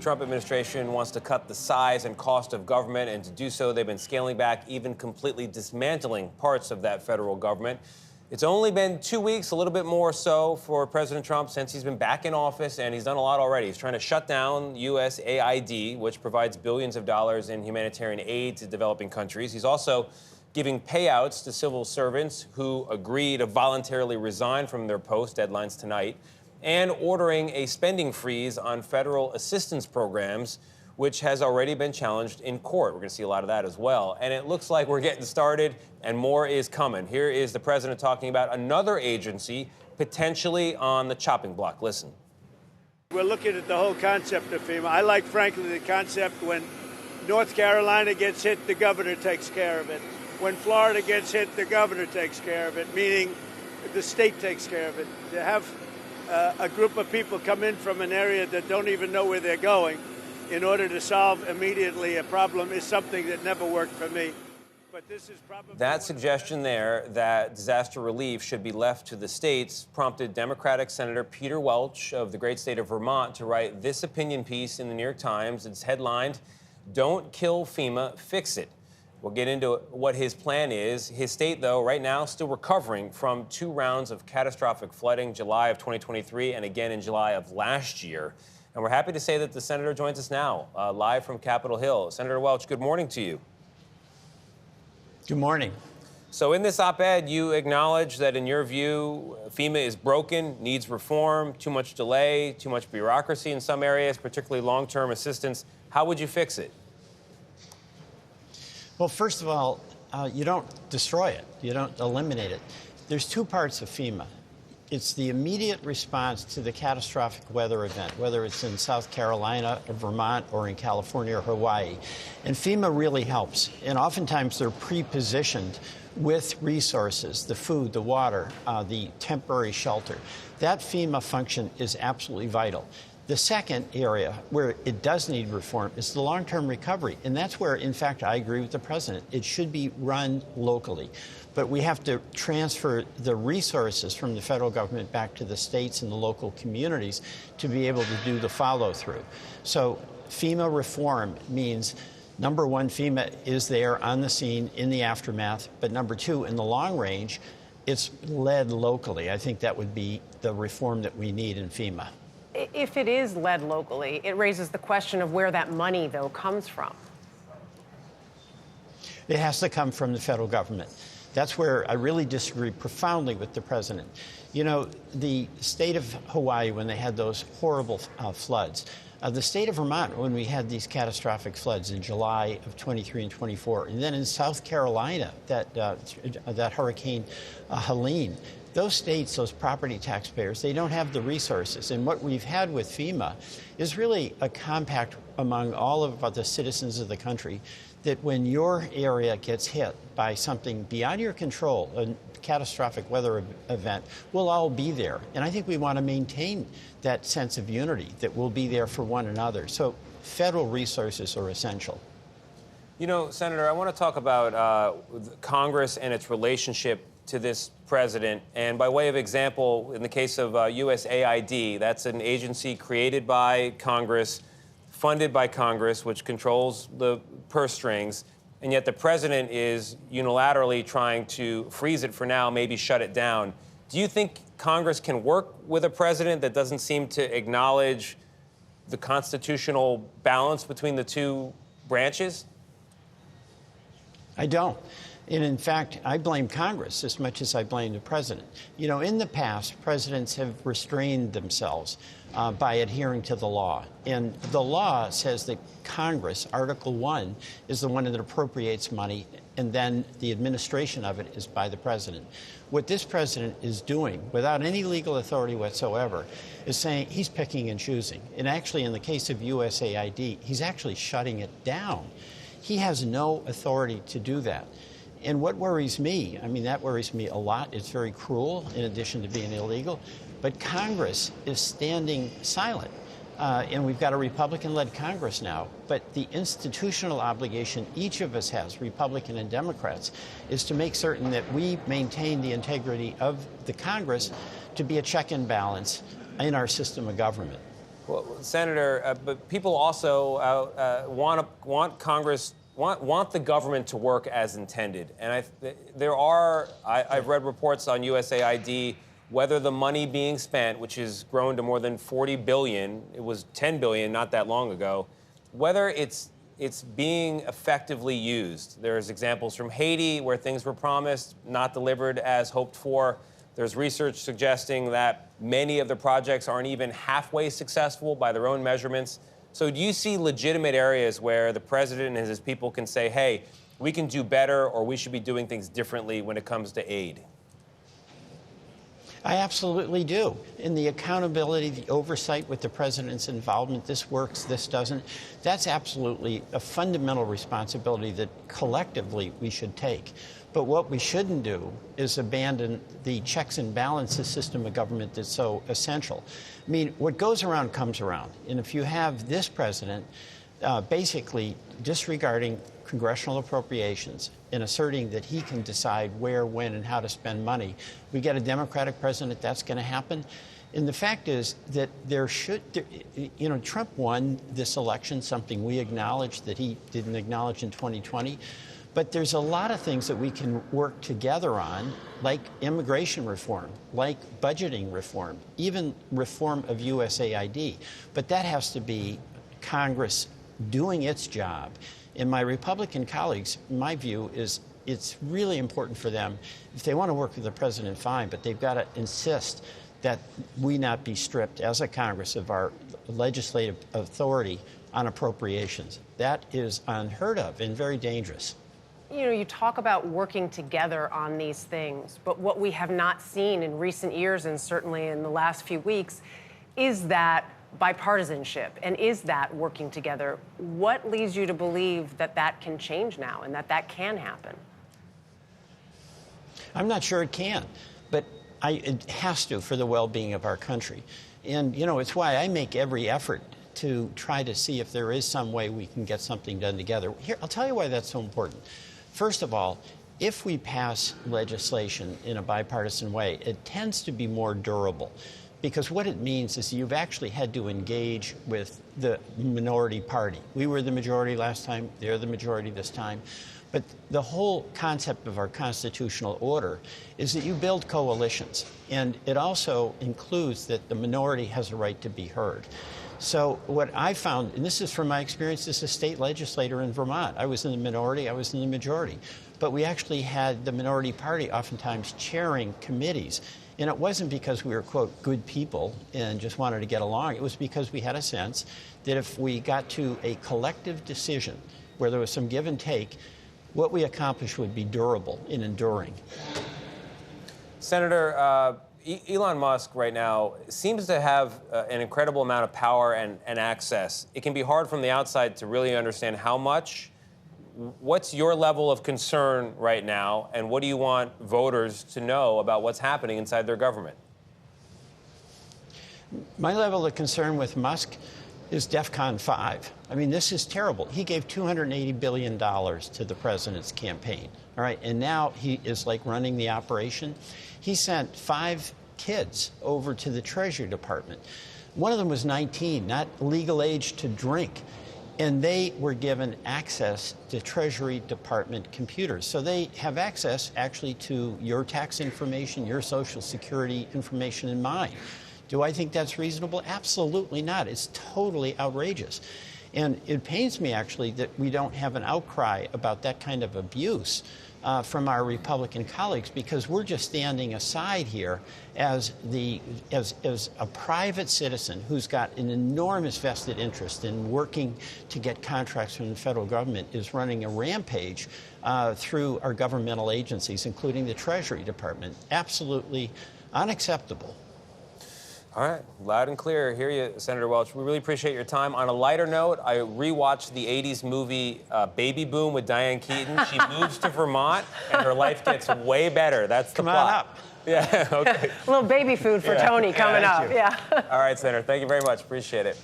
Trump administration wants to cut the size and cost of government, and to do so, they've been scaling back, even completely dismantling parts of that federal government. It's only been 2 weeks, a little bit more so, for President Trump since he's been back in office, and he's done a lot already. He's trying to shut down USAID, which provides billions of dollars in humanitarian aid to developing countries. He's also giving payouts to civil servants who agree to voluntarily resign from their post, deadlines tonight, and ordering a spending freeze on federal assistance programs, which has already been challenged in court. We're going to see a lot of that as well. And it looks like we're getting started, and more is coming. Here is the president talking about another agency potentially on the chopping block. Listen. We're looking at the whole concept of FEMA. I like, frankly, the concept when North Carolina gets hit, the governor takes care of it. When Florida gets hit, the governor takes care of it, meaning the state takes care of it. To have a group of people come in from an area that don't even know where they're going in order to solve immediately a problem is something that never worked for me. But this is probably that suggestion there that disaster relief should be left to the states prompted Democratic Senator Peter Welch of the great state of Vermont to write this opinion piece in the New York Times. It's headlined, "Don't Kill FEMA, Fix It." We'll get into what his plan is. His state, though, right now still recovering from 2 rounds of catastrophic flooding, July of 2023 and again in July of last year. And we're happy to say that the senator joins us now, live from Capitol Hill. Senator Welch, good morning to you. Good morning. So in this op-ed, you acknowledge that, in your view, FEMA is broken, needs reform, too much delay, too much bureaucracy in some areas, particularly long-term assistance. How would you fix it? Well, first of all, you don't destroy it. You don't eliminate it. There's 2 parts of FEMA. It's the immediate response to the catastrophic weather event, whether it's in South Carolina or Vermont or in California or Hawaii. And FEMA really helps. And oftentimes they're pre-positioned with resources, the food, the water, the temporary shelter. That FEMA function is absolutely vital. The second area where it does need reform is the long-term recovery. And that's where, in fact, I agree with the president. It should be run locally. But we have to transfer the resources from the federal government back to the states and the local communities to be able to do the follow-through. So FEMA reform means, number one, FEMA is there on the scene in the aftermath. But number 2, in the long range, it's led locally. I think that would be the reform that we need in FEMA. If it is led locally, it raises the question of where that money, though, comes from. It has to come from the federal government. That's where I really disagree profoundly with the president. You know, the state of Hawaii, when they had those horrible floods, the state of Vermont, when we had these catastrophic floods in July of 23 and 24, and then in South Carolina, that Hurricane Helene, those states, those property taxpayers, they don't have the resources. And what we've had with FEMA is really a compact among all of the citizens of the country that when your area gets hit by something beyond your control, a catastrophic weather event, we'll all be there. And I think we want to maintain that sense of unity, that we'll be there for one another. So federal resources are essential. You know, Senator, I want to talk about Congress and its relationship to this president. And by way of example, in the case of USAID, that's an agency created by Congress, funded by Congress, which controls the purse strings, and yet the president is unilaterally trying to freeze it for now, maybe shut it down. Do you think Congress can work with a president that doesn't seem to acknowledge the constitutional balance between the 2 branches? I don't. And in fact, I blame Congress as much as I blame the president. You know, in the past, presidents have restrained themselves by adhering to the law. And the law says that Congress, Article 1, is the one that appropriates money, and then the administration of it is by the president. What this president is doing, without any legal authority whatsoever, is saying he's picking and choosing. And actually, in the case of USAID, he's actually shutting it down. He has no authority to do that. And what worries me, I mean, that worries me a lot. It's very cruel, in addition to being illegal. But Congress is standing silent. And we've got a Republican-led Congress now. But the institutional obligation each of us has, Republican and Democrats, is to make certain that we maintain the integrity of the Congress to be a check and balance in our system of government. Well, Senator, but people also want Congress, want the government to work as intended. And I've read reports on USAID, whether the money being spent, which has grown to more than $40 billion, it was $10 billion not that long ago, whether it's being effectively used. There's examples from Haiti where things were promised, not delivered as hoped for. There's research suggesting that many of the projects aren't even halfway successful by their own measurements. So do you see legitimate areas where the president and his people can say, hey, we can do better, or we should be doing things differently when it comes to aid? I absolutely do. In the accountability, the oversight with the president's involvement, this works, this doesn't, that's absolutely a fundamental responsibility that collectively we should take. But what we shouldn't do is abandon the checks and balances system of government that's so essential. I mean, what goes around comes around. And if you have this president basically disregarding congressional appropriations and asserting that he can decide where, when, and how to spend money, we get a Democratic president, that's going to happen. And the fact is that Trump won this election, something we acknowledge that he didn't acknowledge in 2020. But there's a lot of things that we can work together on, like immigration reform, like budgeting reform, even reform of USAID. But that has to be Congress doing its job. And my Republican colleagues, my view is it's really important for them. If they want to work with the president, fine, but they've got to insist that we not be stripped as a Congress of our legislative authority on appropriations. That is unheard of and very dangerous. You know, you talk about working together on these things, but what we have not seen in recent years, and certainly in the last few weeks, is that bipartisanship, and is that working together? What leads you to believe that that can change now and that that can happen? I'm not sure it can, but it has to for the well-being of our country. And, you know, it's why I make every effort to try to see if there is some way we can get something done together. Here, I'll tell you why that's so important. First of all, if we pass legislation in a bipartisan way, it tends to be more durable. Because what it means is you've actually had to engage with the minority party. We were the majority last time, they're the majority this time. But the whole concept of our constitutional order is that you build coalitions. And it also includes that the minority has a right to be heard. So what I found, and this is from my experience as a state legislator in Vermont, I was in the minority, I was in the majority. But we actually had the minority party oftentimes chairing committees. And it wasn't because we were, quote, good people and just wanted to get along. It was because we had a sense that if we got to a collective decision where there was some give and take, what we accomplished would be durable and enduring. Senator, Elon Musk right now seems to have an incredible amount of power and access. It can be hard from the outside to really understand how much. What's your level of concern right now, and what do you want voters to know about what's happening inside their government? My level of concern with Musk is DEFCON 5. I mean, this is terrible. He gave $280 billion to the president's campaign, all right? And now he is like running the operation. He sent 5 kids over to the Treasury Department. One of them was 19, not legal age to drink. And they were given access to Treasury Department computers. So they have access actually to your tax information, your Social Security information, and mine. Do I think that's reasonable? Absolutely not. It's totally outrageous. And it pains me, actually, that we don't have an outcry about that kind of abuse from our Republican colleagues, because we're just standing aside here as a private citizen who's got an enormous vested interest in working to get contracts from the federal government is running a rampage through our governmental agencies, including the Treasury Department. Absolutely unacceptable. All right, loud and clear. Hear you, Senator Welch. We really appreciate your time. On a lighter note, I rewatched the 80s movie Baby Boom with Diane Keaton. She moves to Vermont, and her life gets way better. That's the plot. Come on up. Yeah, okay. A little baby food for Tony coming up. Yeah. All right, Senator, thank you very much. Appreciate it.